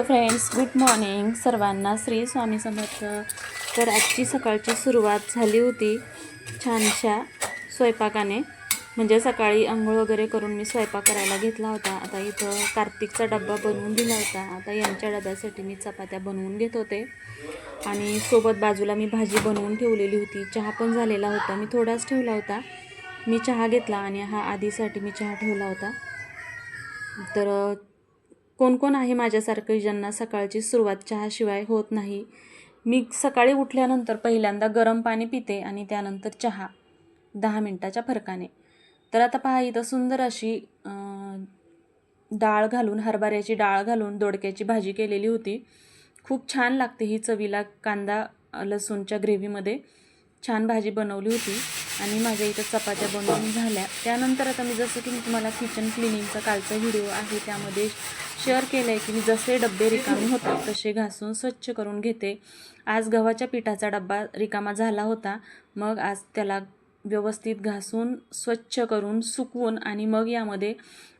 Friends, good morning सर्वांना. श्री स्वामी समर्थ. तर आजची सकाळची सुरुवात झाली होती छानशा स्वयंपाकाने. म्हणजे सकाळी आंघोळ वगैरे करून मी स्वयंपाक करायला घेतला होता. आता इथं कार्तिकचा डब्बा बनवून दिला होता. आता यांच्या डब्यासाठी मी चपात्या बनवून घेत होते आणि सोबत बाजूला मी भाजी बनवून ठेवलेली होती. चहा पण झालेला होता, मी थोडाच ठेवला होता. मी चहा घेतला आणि हा आधीसाठी मी चहा ठेवला होता. तर कोण कोण आहे माझ्यासारखं ज्यांना सकाळची सुरुवात चहाशिवाय होत नाही. मी सकाळी उठल्यानंतर पहिल्यांदा गरम पाणी पिते आणि त्यानंतर चहा 10 मिनटाच्या फरकाने. तर आता पहा, इथं सुंदर अशी डाळ घालून, हरभऱ्याची डाळ घालून दोडक्याची भाजी केलेली होती. खूप छान लागते ही चवीला. कांदा लसूणच्या ग्रेव्हीमध्ये छान भाजी बनवली होती आणि माझ्या इथं चपात्या बनवून झाल्या. त्यानंतर आता मी जसं की मी तुम्हाला किचन क्लिनिंगचा कालचा व्हिडिओ आहे त्यामध्ये शेअर केलं आहे की मी जसे डब्बे रिकामे होतात तसे घासून स्वच्छ करून घेते. आज गव्हाच्या पिठाचा डब्बा रिकामा झाला होता. मग आज त्याला व्यवस्थित घासून स्वच्छ करून सुकवून आणि मग यामध्ये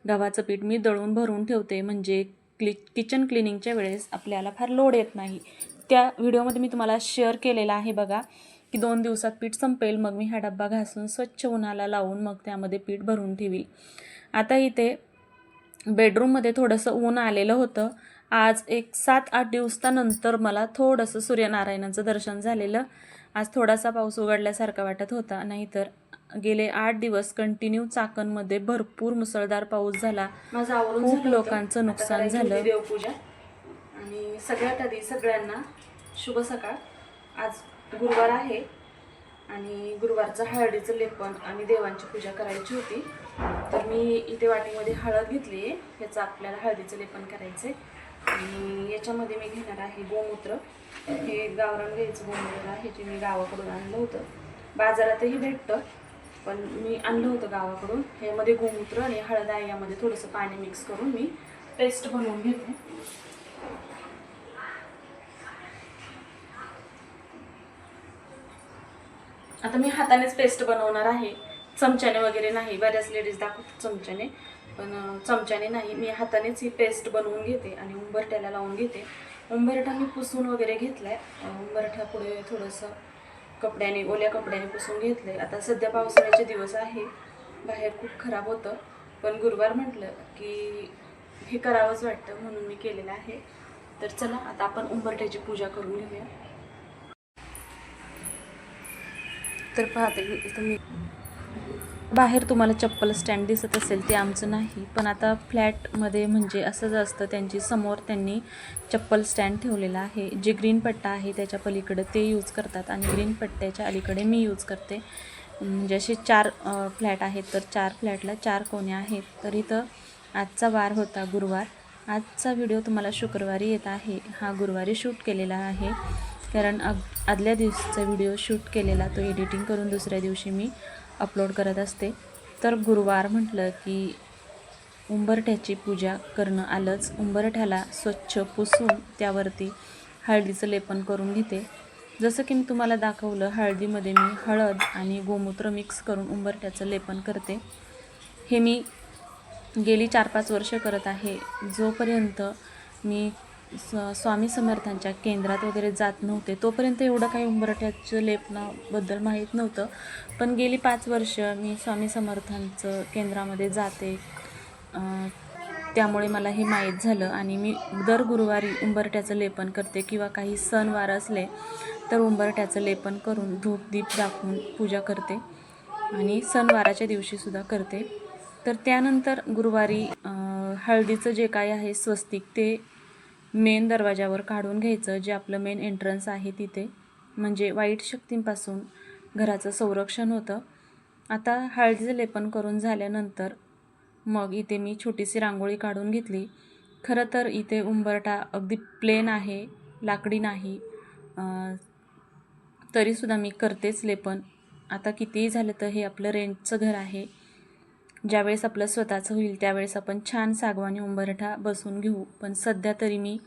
गव्हाचं पीठ मी दळून भरून ठेवते. म्हणजे किचन क्लिनिंगच्या वेळेस आपल्याला फार लोड येत नाही. त्या व्हिडिओमध्ये मी तुम्हाला शेअर केलेला आहे बघा की 2 दिवसात पीठ संपेल. मग मी हा डब्बा घासून स्वच्छ उन्हाला लावून मग त्यामध्ये पीठ भरून ठेवील. आता इथे बेडरूममध्ये थोडंसं ऊन आलेलं होतं. आज एक 7-8 दिवसानंतर मला थोडंसं सूर्यनारायणाचं दर्शन झालेलं. आज थोडासा पाऊस उघडल्यासारखा वाटत होता. नाहीतर गेले 8 दिवस कंटिन्यू चाकणमध्ये भरपूर मुसळधार पाऊस झाला. खूप लोकांचं नुकसान झालं. देवपूजा आणि सगळ्यात आधी सगळ्यांना शुभ सकाळ. आज गुरुवार आहे आणि गुरुवारचं हळदीचं लेपन आणि देवांची पूजा करायची होती. तर मी इथे वाटीमध्ये हळद घेतली आहे. ह्याचं आपल्याला हळदीचं लेपन करायचं आहे. आणि याच्यामध्ये मी घेणार आहे गोमूत्र. हे गावरान गाईचं गोमूत्र आहे, जे मी गावाकडून आणलं होतं. बाजारातही भेटतं पण मी आणलं होतं गावाकडून. ह्यामध्ये गोमूत्र आणि हळद आहे. यामध्ये थोडंसं पाणी मिक्स करून मी पेस्ट बनवून घेते. आता मी हातानेच पेस्ट बनवणार आहे, चमच्याने वगैरे नाही. बऱ्याच लेडीज दाखवतात चमच्याने, पण चमच्याने नाही. मी हातानेच ही पेस्ट बनवून घेते आणि उंबरठ्याला लावून घेते. उंबरठा मी पुसून वगैरे घेतला आहे. उंबरठ्या पुढे थोडंसं कपड्याने, ओल्या कपड्याने पुसून घेतलं आहे. आता सध्या पावसाळ्याचे दिवस आहे, बाहेर खूप खराब होतं. पण गुरुवार म्हटलं की हे करावंच वाटतं म्हणून मी केलेलं आहे. तर चला आता आपण उंबरठ्याची पूजा करून घेऊया. तर पाहते इथं मी बाहेर तुम्हाला चप्पल स्टँड दिसत असेल, ते आमचं नाही. पण आता फ्लॅटमध्ये म्हणजे असंच असतं, त्यांची समोर त्यांनी चप्पल स्टँड ठेवलेला आहे. जे ग्रीन पट्टा आहे त्याच्या पलीकडे ते यूज करतात आणि ग्रीन पट्ट्याच्या अलीकडे मी यूज करते. म्हणजे असे 4 फ्लॅट आहेत, तर 4 फ्लॅटला 4 कोण्या आहेत. तर इथं आजचा वार होता गुरुवार. आजचा व्हिडिओ तुम्हाला शुक्रवारी येत आहे. हा गुरुवारी शूट केलेला आहे, कारण आदल्या दिवशीचा व्हिडिओ शूट केलेला तो एडिटिंग करून दुसऱ्या दिवशी मी अपलोड करत असते. तर गुरुवार म्हटलं की उंबरठ्याची पूजा करणं आलंच. उंबरठ्याला स्वच्छ पुसून त्यावरती हळदीचं लेपन करून घेते. जसं की मी तुम्हाला दाखवलं, हळदीमध्ये मी हळद आणि गोमूत्र मिक्स करून उंबरठ्याचं लेपन करते. हे मी गेली 4-5 वर्ष करत आहे. जोपर्यंत मी स्वामी समर्थांच्या केंद्रात वगैरे जात नव्हते तोपर्यंत एवढं काही उंबरठ्याचं लेपनाबद्दल माहीत नव्हतं. पण गेली 5 वर्ष मी स्वामी समर्थांचं केंद्रामध्ये जाते, त्यामुळे मला हे माहीत झालं. आणि मी दर गुरुवारी उंबरठ्याचं लेपन करते किंवा काही सणवार असले तर उंबरठ्याचं लेपन करून धूप दीप दाखवून पूजा करते आणि सणवाराच्या दिवशीसुद्धा करते. तर त्यानंतर गुरुवारी हळदीचं जे काय आहे स्वस्तिक, ते मेन दरवाजावर काढून घ्यायचं, जे आपलं मेन एंट्रन्स आहे तिथे. म्हणजे वाईट शक्तींपासून घराचं संरक्षण होतं. आता हळदीचं लेपन करून झाल्यानंतर मग इथे मी छोटीशी रांगोळी काढून घेतली. खरं तर इथे उंबरठा अगदी प्लेन आहे, लाकडी नाही. तरीसुद्धा मी करतेच लेपन. आता कितीही झालं तर हे आपलं रेंटचं घर आहे. ज्यावेळेस आपलं स्वतःचं होईल त्यावेळेस आपण छान सागवानी उंबरठा बसवून घेऊ. पण सध्या तरी मी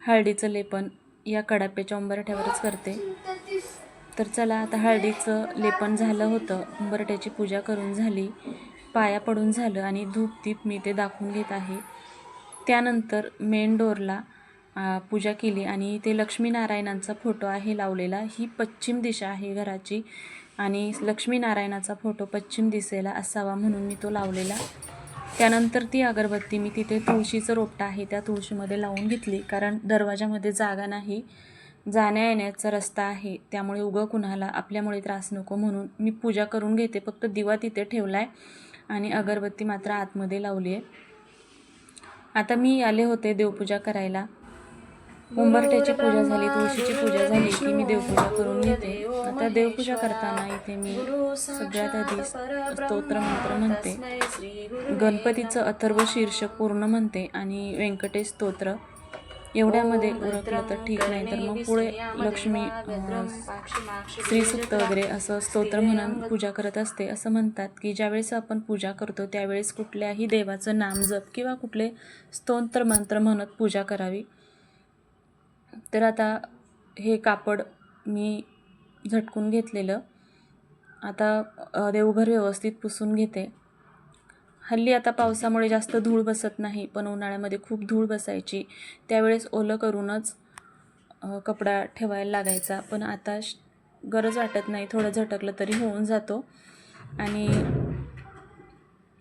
हळदीचं लेपन या कडाप्याच्या उंबरठ्यावरच करते. तर चला, आता हळदीचं लेपन झालं होतं, उंबरठ्याची पूजा करून झाली, पाया पडून झालं आणि धूप दीप मी ते दाखवून घेत आहे. त्यानंतर मेन डोअरला पूजा केली. आणि ते लक्ष्मीनारायणांचा फोटो आहे लावलेला. ही पश्चिम दिशा आहे घराची आणि लक्ष्मीनारायणाचा फोटो पश्चिम दिशेला असावा म्हणून मी तो लावलेला. त्यानंतर ती अगरबत्ती मी तिथे तुळशीचं रोपटं आहे त्या तुळशीमध्ये लावून घेतली, कारण दरवाजामध्ये जागा नाही, जाण्या येण्याचा रस्ता आहे, त्यामुळे उगं कुणाला आपल्यामुळे त्रास नको म्हणून मी पूजा करून घेते. फक्त दिवा तिथे ठेवला आहे आणि अगरबत्ती मात्र आतमध्ये लावली आहे. आता मी आले होते देवपूजा करायला. उंबरठ्याची पूजा झाली, तुळशीची पूजा झाली की मी देवपूजा करून घेते. आता देवपूजा करताना इथे मी सगळ्यात आधी स्तोत्र मंत्र म्हणते. गणपतीचं अथर्व शीर्ष पूर्ण म्हणते आणि व्यंकटेश स्तोत्र. एवढ्यामध्ये उरकलं तर ठीक, नाही तर मग पुढे लक्ष्मी श्रीसूक्त वगैरे असं स्तोत्र म्हणून पूजा करत असते. असं म्हणतात की ज्यावेळेस आपण पूजा करतो त्यावेळेस कुठल्याही देवाचं नाम जप किंवा कुठले स्तोत्र मंत्र म्हणत पूजा करावी. तर आता हे कापड मी झटकून घेतलेलं. आता देवघर व्यवस्थित पुसून घेते. हल्ली आता पावसामुळे जास्त धूळ बसत नाही, पण उन्हाळ्यामध्ये खूप धूळ बसायची, त्यावेळेस ओलं करूनच कपडा ठेवायला लागायचा. पण आता गरज वाटत नाही, थोडं झटकलं तरी होऊन जातो. आणि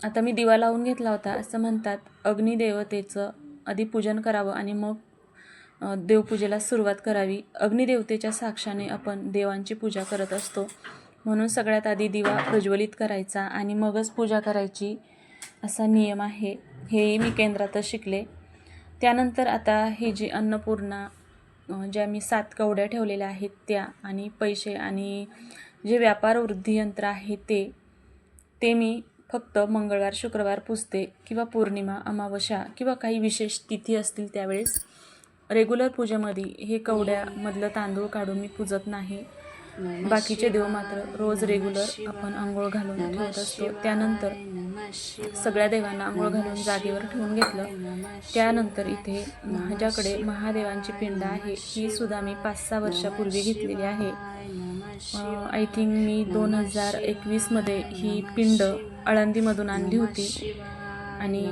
आता मी दिवा लावून घेतला होता. असं म्हणतात अग्निदेवतेचं आधी पूजन करावं आणि मग देवपूजेला सुरुवात करावी. अग्निदेवतेच्या साक्षाने आपण देवांची पूजा करत असतो, म्हणून सगळ्यात आधी दिवा प्रज्वलित करायचा आणि मगच पूजा करायची असा नियम आहे. हेही मी केंद्रातच शिकले. त्यानंतर आता ही जी अन्नपूर्णा ज्या मी 7 कवड्या ठेवलेल्या आहेत त्या आणि पैसे आणि जे व्यापार वृद्धी यंत्र आहे ते मी फक्त मंगळवार शुक्रवार पुजते किंवा पौर्णिमा अमावस्या किंवा काही विशेष तिथी असतील त्यावेळेस. रेग्युलर पूजेमध्ये हे कवड्यामधलं तांदूळ काढून मी पूजत नाही. बाकीचे देव मात्र रोज रेग्युलर आपण आंघोळ घालून ठेवत असतो. त्यानंतर सगळ्या देवांना आंघोळ घालून जागेवर ठेवून घेतलं. त्यानंतर इथे माझ्याकडे महादेवांची पिंड आहे. ही सुद्धा मी 5-6 वर्षापूर्वी घेतलेली आहे. आय थिंक मी 2021मध्ये ही पिंड आळंदीमधून आणली होती आणि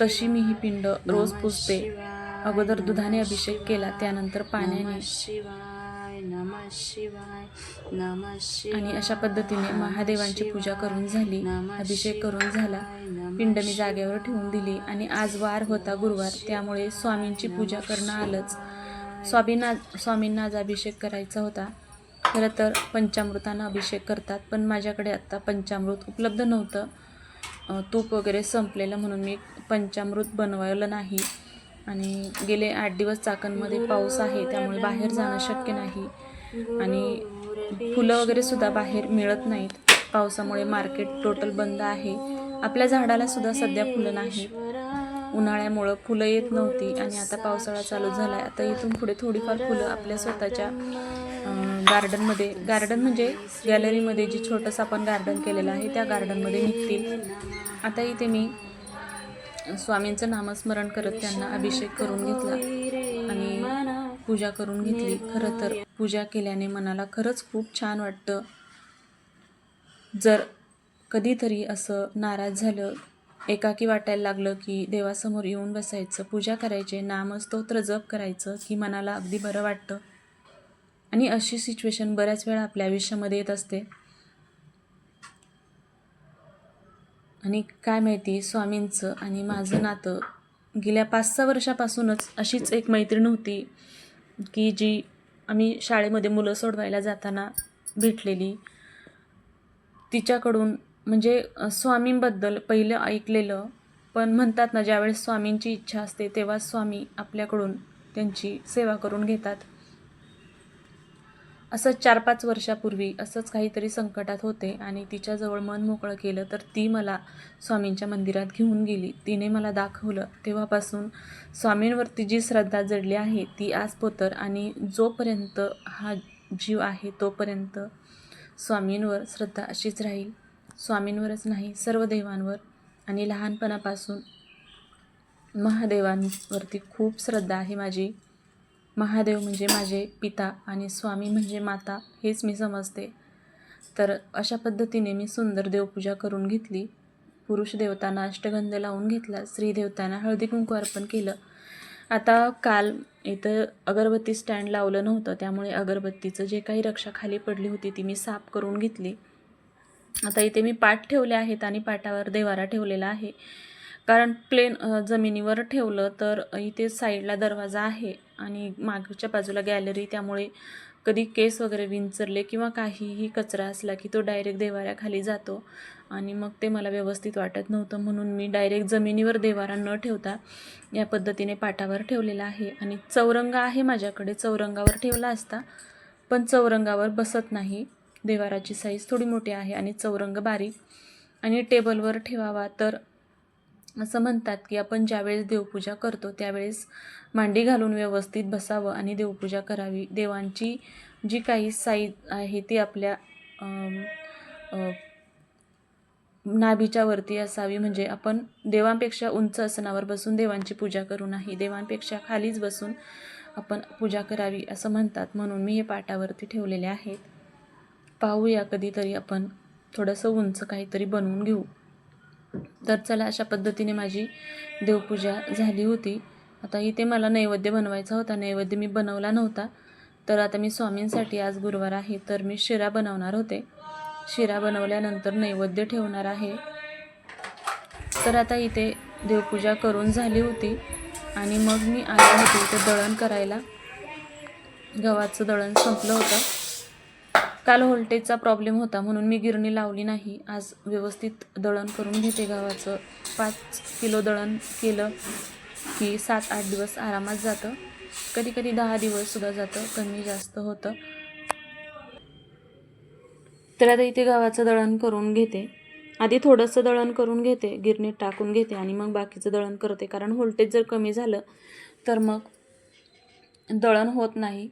तशी मी ही पिंड रोज पुजते. अगोदर दुधाने अभिषेक केला, त्यानंतर पाण्याने, आणि अशा पद्धतीने महादेवांची पूजा करून झाली, अभिषेक करून झाला, पिंड मी जागेवर ठेवून दिली. आणि आज वार होता गुरुवार, त्यामुळे स्वामींची पूजा करणं आलंच. स्वामींना आज अभिषेक करायचा होता. खरं तर पंचामृतानं अभिषेक करतात, पण माझ्याकडे आत्ता पंचामृत उपलब्ध नव्हतं. तूप वगैरे संपलेलं म्हणून मी पंचामृत बनवलं नाही. आणि गेले 8 दिवस चाकणमध्ये पाऊस आहे, त्यामुळे बाहेर जाणं शक्य नाही आणि फुलं वगैरे सुद्धा बाहेर मिळत नाहीत. पावसामुळे मार्केट टोटल बंद आहे. आपल्या झाडाला सुद्धा सध्या फुलं नाही. उन्हाळ्यामुळं फुलं येत नव्हती आणि आता पावसाळा चालू झाला आहे. आता इथून पुढे थोडीफार फुलं आपल्या स्वतःच्या गार्डन म्हणजे गॅलरीमध्ये जी छोटंसं आपण गार्डन केलेलं आहे त्या गार्डनमध्ये निघतील. आता इथे मी स्वामींचं नामस्मरण करत त्यांना अभिषेक करून घेतला आणि पूजा करून घेतली. खरं तर पूजा केल्याने मनाला खरंच खूप छान वाटतं. जर कधीतरी असं नाराज झालं, एकाकी वाटायला लागलं की देवासमोर येऊन बसायचं, पूजा करायचे, नामस्तोत्र जप करायचं की मनाला अगदी बरं वाटतं. आणि अशी सिच्युएशन बऱ्याच वेळा आपल्या आयुष्यामध्ये येत असते. आणि काय माहिती, स्वामींचं आणि माझं नातं गेल्या 5-6 वर्षापासूनच अशीच एक मैत्रीण होती की जी आम्ही शाळेमध्ये मुलं सोडवायला जाताना भेटलेली. तिच्याकडून म्हणजे स्वामींबद्दल पहिलं ऐकलेलं, पण म्हणतात ना ज्यावेळेस स्वामींची इच्छा असते तेव्हा स्वामी आपल्याकडून त्यांची सेवा करून घेतात. असंच 4-5 वर्षापूर्वी असंच काहीतरी संकटात होते आणि तिच्याजवळ मन मोकळं केलं तर ती मला स्वामींच्या मंदिरात घेऊन गेली. तिने मला दाखवलं. तेव्हापासून स्वामींवरती जी श्रद्धा जडली आहे ती आज पोतर. आणि जोपर्यंत हा जीव आहे तोपर्यंत स्वामींवर श्रद्धा अशीच राहील. स्वामींवरच नाही, सर्व देवांवर. आणि लहानपणापासून महादेवांवरती खूप श्रद्धा आहे माझी. महादेव म्हणजे माझे पिता आणि स्वामी म्हणजे माता, हेच मी समजते. तर अशा पद्धतीने मी सुंदर देवपूजा करून घेतली. पुरुष देवतांना अष्टगंध लावून घेतला, स्त्री देवतांना हळदी कुंकू अर्पण केलं आता काल इथं अगरबत्ती स्टँड लावलं नव्हतं, त्यामुळे अगरबत्तीचं जे काही रक्षा खाली पडली होती ती मी साफ करून घेतली. आता इथे मी पाट ठेवले आहेत आणि पाटावर देवारा ठेवलेला आहे. कारण प्लेन जमिनीवर ठेवलं तर इथे साईडला दरवाजा आहे आणि मागच्या बाजूला गॅलरी, त्यामुळे कधी केस वगैरे विंचरले किंवा काहीही कचरा असला की तो डायरेक्ट देवाऱ्याखाली जातो आणि मग ते मला व्यवस्थित वाटत नव्हतं. म्हणून मी डायरेक्ट जमिनीवर देवारा न ठेवता या पद्धतीने पाटावर ठेवलेला आहे. आणि चौरंग आहे माझ्याकडे, चौरंगावर ठेवला असता पण चौरंगावर बसत नाही. देवाराची साईज थोडी मोठी आहे आणि चौरंग बारीक, आणि टेबलवर ठेवावा तर असं म्हणतात की आपण ज्यावेळेस देवपूजा करतो त्यावेळेस मांडी घालून व्यवस्थित बसावं आणि देवपूजा करावी. देवांची जी काही साईज आहे ती आपल्या नाभीच्या वरती असावी, म्हणजे आपण देवांपेक्षा उंच आसनावर बसून देवांची पूजा करू नाही, देवांपेक्षा खालीच बसून आपण पूजा करावी असं म्हणतात. म्हणून मी हे पाटावरती ठेवलेले आहेत. पाहूया कधीतरी आपण थोडंसं उंच काहीतरी बनवून घेऊ. तर चला, अशा पद्धतीने माझी देवपूजा झाली होती. आता इथे मला नैवेद्य बनवायचा होता, नैवेद्य मी बनवला नव्हता. तर आता मी स्वामींसाठी, आज गुरुवार आहे तर मी शिरा बनवणार होते. शिरा बनवल्यानंतर नैवेद्य ठेवणार आहे. तर आता इथे देवपूजा करून झाली होती आणि मग मी आले होते इथे दळण करायला. गव्हाचं दळण संपलं होतं. काल व्होल्टेजचा प्रॉब्लेम होता म्हणून मी गिरणी लावली नाही. आज व्यवस्थित दळण करून घेते गव्हाचं. 5 किलो दळण केलं की 7-8 दिवस आरामात जातं, कधी कधी 10 दिवससुद्धा जातं, कमी जास्त होतं. तर आता इथे गव्हाचं दळण करून घेते. आधी थोडंसं दळण करून घेते, गिरणीत टाकून घेते आणि मग बाकीचं दळण करते. कारण व्होल्टेज जर कमी झालं तर मग दळण होत नाही.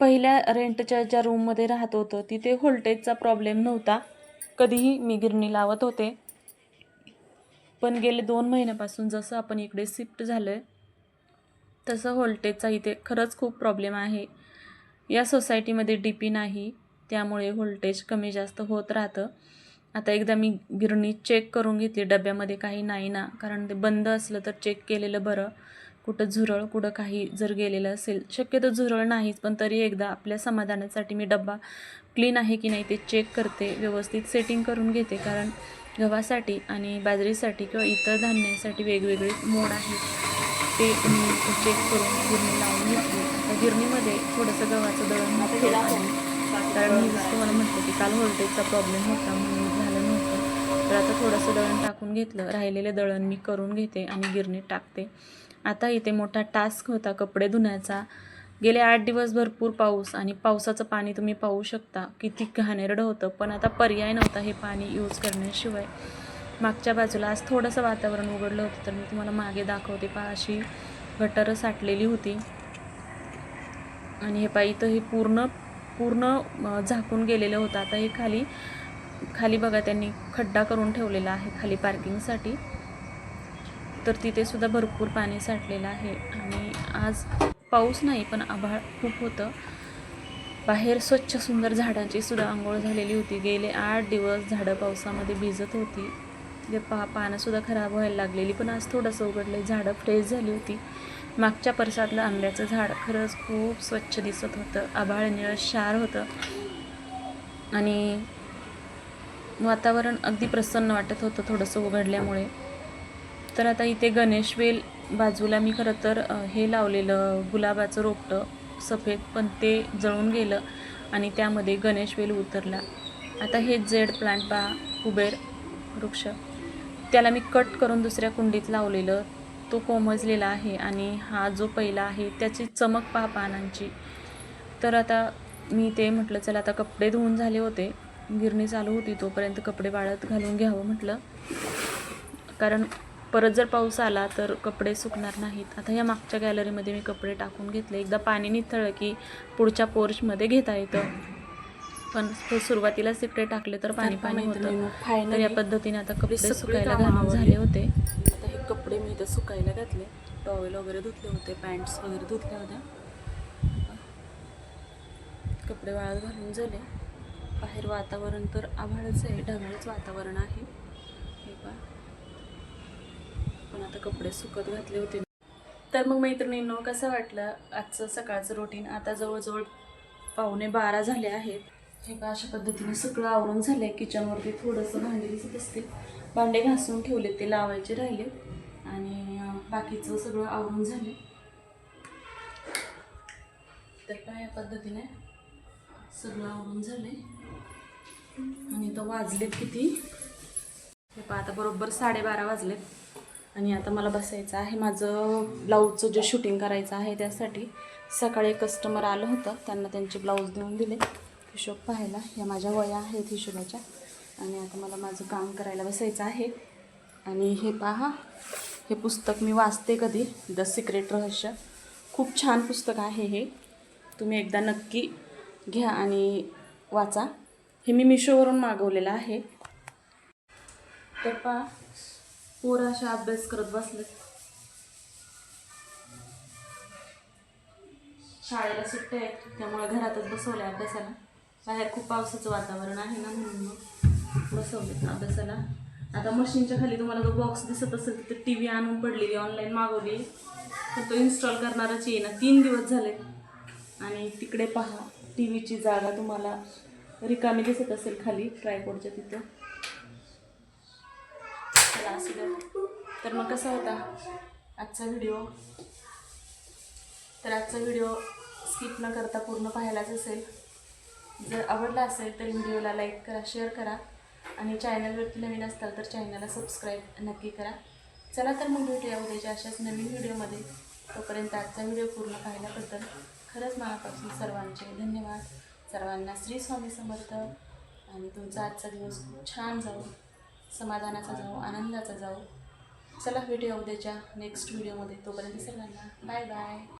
पहिल्या रेंटच्या ज्या रूममध्ये राहत होतं तिथे व्होल्टेजचा प्रॉब्लेम नव्हता, कधीही मी गिरणी लावत होते. पण गेले 2 महिन्यापासून जसं आपण इकडे शिफ्ट झालो आहे तसं व्होल्टेजचा इथे खरंच खूप प्रॉब्लेम आहे. या सोसायटीमध्ये DP नाही, त्यामुळे व्होल्टेज कमी जास्त होत राहतं. आता एकदा मी गिरणी चेक करून घेतली, डब्यामध्ये काही नाही ना, कारण ते बंद असलं तर चेक केलेलं बरं. कुठं झुरळ, कुठं काही जर गेलेलं असेल, शक्यतो झुरळ नाहीच, पण तरी एकदा आपल्या समाधानासाठी मी डब्बा क्लीन आहे की नाही ते चेक करते, व्यवस्थित सेटिंग करून घेते. कारण गव्हासाठी आणि बाजरीसाठी किंवा इतर धान्यासाठी वेगवेगळे मोड आहेत, ते मी चेक करून गिरणी लावून घेतली. आता गिरणीमध्ये थोडंसं गव्हाचं दळण केलं आहे, कारण मी जसं तुम्हाला म्हटलं की काल व्होल्टेजचा प्रॉब्लेम होता म्हणून झालं नव्हतं. तर आता थोडंसं दळण टाकून घेतलं, राहिलेले दळण मी करून घेते आणि गिरणीत टाकते. आता इथे मोठा टास्क होता कपडे धुण्याचा. गेले 8 दिवस भरपूर पाऊस, आणि पावसाचं पाणी तुम्ही पाहू शकता किती घाणेरडं होतं, पण आता पर्याय नव्हता हे पाणी यूज करण्याशिवाय. मागच्या बाजूला आज थोडंसं वातावरण उघडलं होतं तर मी तुम्हाला मागे दाखवते. पहा, अशी गटारं साठलेली होती आणि हे पहा इथं हे पूर्ण झाकून गेलेलं होतं. आता हे खाली बघा, त्यांनी खड्डा करून ठेवलेला आहे खाली पार्किंगसाठी, तर तिथे सुद्धा भरपूर पाणी साठलेलं आहे. आणि आज पाऊस नाही पण आभाळ खूप होतं. बाहेर स्वच्छ सुंदर झाडांची सुद्धा आंघोळ झालेली होती. गेले 8 दिवस झाडं पावसामध्ये भिजत होती. ते पानंसुद्धा खराब व्हायला लागलेली, पण आज थोडंसं उघडलं, झाडं फ्रेश झाली होती. मागच्या परसातलं आंब्याचं झाड खरंच खूप स्वच्छ दिसत होतं, आभाळ निळशार होतं आणि वातावरण अगदी प्रसन्न वाटत होतं थोडंसं उघडल्यामुळे. तर आता इथे गणेशवेल बाजूला मी खरं तर हे लावलेलं गुलाबाचं रोपटं सफेद, पण ते जळून गेलं आणि त्यामध्ये गणेशवेल उतरला. आता हे जेड प्लांट पहा, कुबेर वृक्ष, त्याला मी कट करून दुसऱ्या कुंडीत लावलेलं, तो कोमजलेला आहे. आणि हा जो पहिला आहे त्याची चमक पहा पानांची. तर आता मी ते म्हटलं चला, आता कपडे धुवून झाले होते, गिरणी चालू होती, तोपर्यंत कपडे वाळत घालून घ्यावं म्हटलं, कारण परत जर पाऊस आला तर कपडे सुकणार नाहीत. आता या मागच्या गॅलरीमध्ये मी कपडे टाकून घेतले. एकदा पाणी निथळलं की पुढच्या पोर्चमध्ये घेता येतं, पण सुरुवातीलाच तिकडे टाकले तर पाणी होतं. तर या पद्धतीने आता कपडे सुकायला घालून झाले होते. आता हे कपडे मी इथं सुकायला घातले, टॉवेल वगैरे धुतले होते, पॅन्ट्स वगैरे धुतल्या होत्या, कपडे वाळत घालून झाले. बाहेर वातावरण तर आभाळच आहे, ढगाळच वातावरण आहे हे पहा. पण आता कपडे सुकत घातले होते. तर मग मैत्रिणींनो, कसं वाटलं आजचं सकाळचं रुटीन. आता जवळजवळ 11:45 झाले आहेत. हे का अशा पद्धतीने सगळं आवरून झालं आहे. किचनवरती थोडंसं भांडे दिसत असतील, भांडे घासून ठेवले, ते लावायचे राहिले आणि बाकीचं सगळं आवरून झाले. तर काय या पद्धतीने सगळं आवरून झालं आहे आणि तो वाजलेत किती, हे पहा आता बरोबर 12:30 वाजलेत आणि आता मला बसायचं आहे. माझं ब्लाऊजचं जे शूटिंग करायचं आहे त्यासाठी सकाळी कस्टमर आलं होतं, त्यांना त्यांचे ब्लाऊज देऊन दिले हिशोब पाहायला. या माझ्या वया आहेत हिशोबाच्या आणि आता मला माझं काम करायला बसायचं आहे. आणि हे पहा, हे पुस्तक मी वाचते कधी, द सिक्रेट रहस्य. खूप छान पुस्तक आहे हे, तुम्ही एकदा नक्की घ्या आणि वाचा. हे मी मिशोवरून मागवलेलं आहे. तर पहा, पोरं अशा अभ्यास करत बसलेत. शाळेला सुट्ट्या आहेत त्यामुळे घरातच बसवले अभ्यासाला. बाहेर खूप पावसाचं वातावरण आहे ना, म्हणून मग बसवले अभ्यासाला. आता मशीनच्या खाली तुम्हाला जो बॉक्स दिसत असेल तर टी व्ही आणून पडलेली, ऑनलाईन मागवली, तर तो इन्स्टॉल करणारच येईना. 3 दिवस झाले. आणि तिकडे पहा, टी व्हीची जागा तुम्हाला रिकामी दिसत असेल खाली ट्रायपॉडच्या तिथं. चला असू द्या. तर मग कसा होता आजचा व्हिडिओ? तर आजचा व्हिडिओ स्किप न करता पूर्ण पाहायलाच असेल. जर आवडला असेल तर व्हिडिओला लाईक करा, शेअर करा आणि चॅनलवरती नवीन असताल तर चॅनलला सबस्क्राईब नक्की करा. चला तर मग भेटूया उद्याच्या अशाच नवीन व्हिडिओमध्ये. तोपर्यंत आजचा व्हिडिओ पूर्ण पाहिल्याबद्दल खरंच मनापासून सर्वांचे धन्यवाद. सर्वांना श्री स्वामी समर्थ आणि तुमचा आजचा दिवस खूप छान जाऊ, समाधानाचा जाऊ, आनंदाचा जाऊ. चला भेटूया उद्याच्या नेक्स्ट व्हिडिओमध्ये. तोपर्यंत सर्वांना बाय बाय.